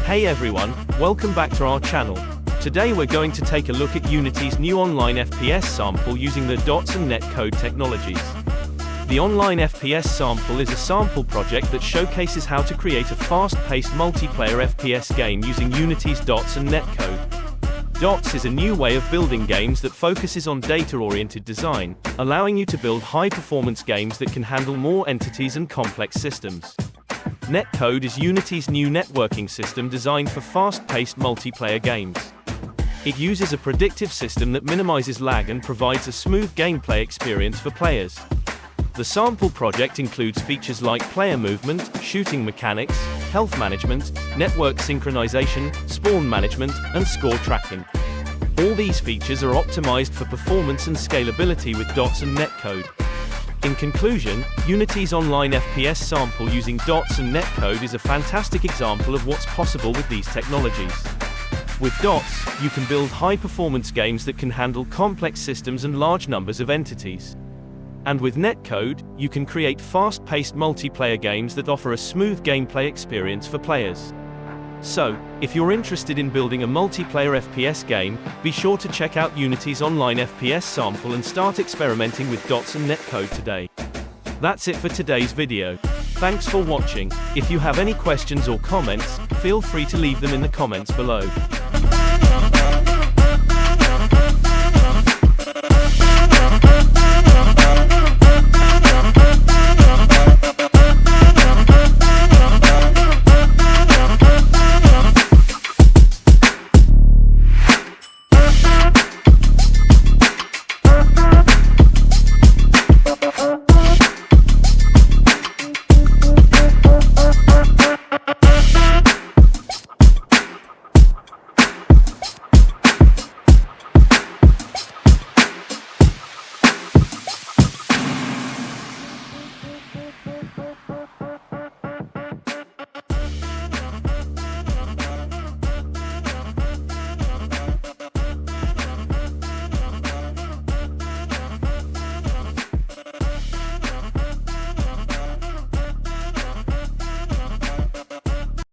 Hey everyone, welcome back to our channel. Today we're going to take a look at Unity's new Online FPS Sample using the DOTS and NetCode technologies. The Online FPS Sample is a sample project that showcases how to create a fast-paced multiplayer FPS game using Unity's DOTS and NetCode. DOTS is a new way of building games that focuses on data-oriented design, allowing you to build high-performance games that can handle more entities and complex systems. NetCode is Unity's new networking system designed for fast-paced multiplayer games. It uses a predictive system that minimizes lag and provides a smooth gameplay experience for players. The sample project includes features like player movement, shooting mechanics, health management, network synchronization, spawn management, and score tracking. All these features are optimized for performance and scalability with DOTS and NetCode. In conclusion, Unity's Online FPS Sample using DOTS and NetCode is a fantastic example of what's possible with these technologies. With DOTS, you can build high-performance games that can handle complex systems and large numbers of entities. And with NetCode, you can create fast-paced multiplayer games that offer a smooth gameplay experience for players. So, if you're interested in building a multiplayer FPS game, be sure to check out Unity's Online FPS Sample and start experimenting with DOTS and NetCode today. That's it for today's video. Thanks for watching. If you have any questions or comments, feel free to leave them in the comments below.